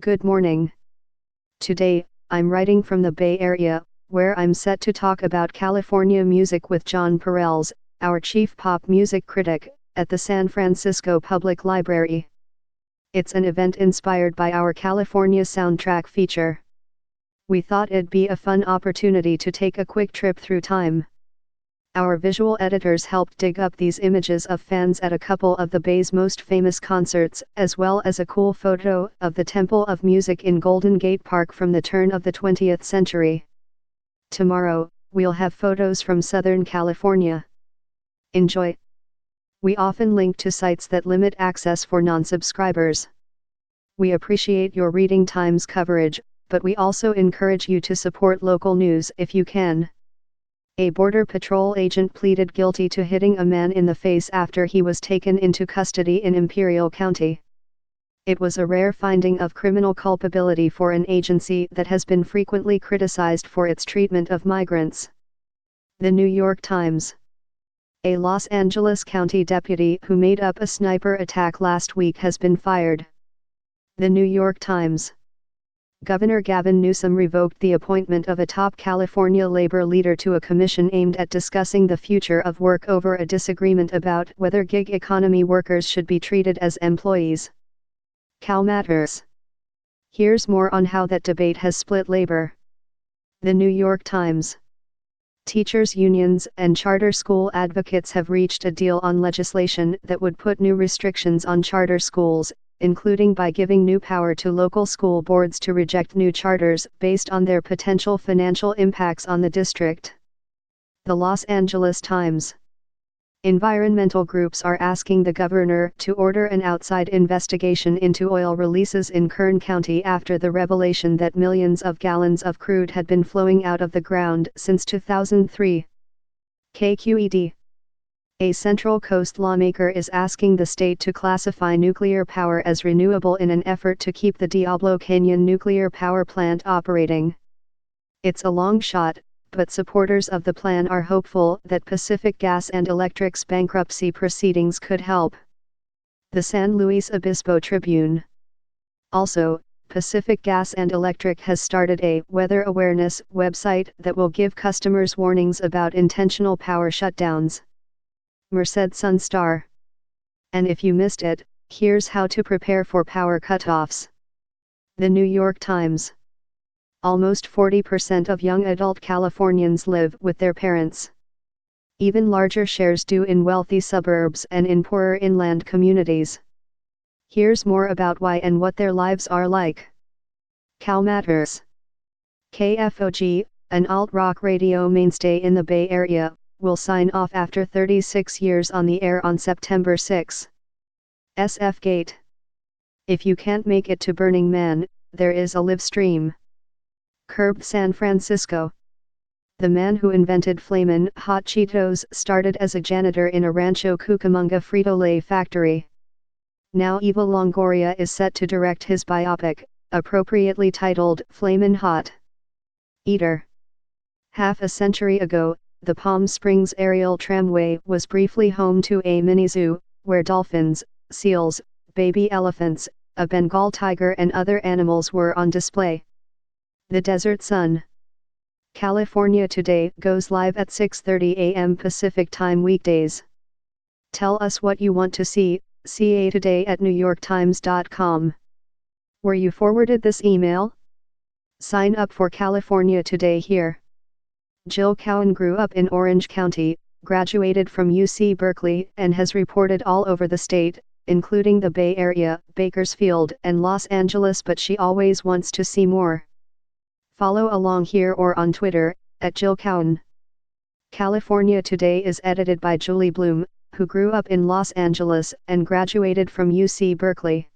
Good morning. Today, I'm writing from the Bay Area, where I'm set to talk about California music with John Perels, our chief pop music critic, at the San Francisco Public Library. It's an event inspired by our California soundtrack feature. We thought it'd be a fun opportunity to take a quick trip through time. Our visual editors helped dig up these images of fans at a couple of the Bay's most famous concerts, as well as a cool photo of the Temple of Music in Golden Gate Park from the turn of the 20th century. Tomorrow, we'll have photos from Southern California. Enjoy! We often link to sites that limit access for non-subscribers. We appreciate your Reading Times coverage, but we also encourage you to support local news if you can. A Border Patrol agent pleaded guilty to hitting a man in the face after he was taken into custody in Imperial County. It was a rare finding of criminal culpability for an agency that has been frequently criticized for its treatment of migrants. The New York Times. A Los Angeles County deputy who made up a sniper attack last week has been fired. The New York Times. Governor Gavin Newsom revoked the appointment of a top California labor leader to a commission aimed at discussing the future of work over a disagreement about whether gig economy workers should be treated as employees. Cal Matters. Here's more on how that debate has split labor. The New York Times. Teachers' unions and charter school advocates have reached a deal on legislation that would put new restrictions on charter schools, including by giving new power to local school boards to reject new charters based on their potential financial impacts on the district. The Los Angeles Times. Environmental groups are asking the governor to order an outside investigation into oil releases in Kern County after the revelation that millions of gallons of crude had been flowing out of the ground since 2003. KQED. A Central Coast lawmaker is asking the state to classify nuclear power as renewable in an effort to keep the Diablo Canyon nuclear power plant operating. It's a long shot, but supporters of the plan are hopeful that Pacific Gas and Electric's bankruptcy proceedings could help. The San Luis Obispo Tribune. Also, Pacific Gas and Electric has started a weather awareness website that will give customers warnings about intentional power shutdowns. Merced Sun-Star. And if you missed it, here's how to prepare for power cutoffs. The New York Times. Almost 40% of young adult Californians live with their parents. Even larger shares do in wealthy suburbs and in poorer inland communities. Here's more about why and what their lives are like. Cal Matters. KFOG, an alt-rock radio mainstay in the Bay Area, will sign off after 36 years on the air on September 6. SF Gate. If you can't make it to Burning Man, there is a live stream. Curb San Francisco. The man who invented Flamin' Hot Cheetos started as a janitor in a Rancho Cucamonga Frito-Lay factory. Now Eva Longoria is set to direct his biopic, appropriately titled Flamin' Hot. Eater. Half a century ago, the Palm Springs Aerial Tramway was briefly home to a mini-zoo, where dolphins, seals, baby elephants, a Bengal tiger and other animals were on display. The Desert Sun. California Today goes live at 6:30 a.m. Pacific Time weekdays. Tell us what you want to see, CAtoday@NewYorkTimes.com. Were you forwarded this email? Sign up for California Today here. Jill Cowan grew up in Orange County, graduated from UC Berkeley and has reported all over the state, including the Bay Area, Bakersfield and Los Angeles, but she always wants to see more. Follow along here or on Twitter, @Jill Cowan. California Today is edited by Julie Bloom, who grew up in Los Angeles and graduated from UC Berkeley.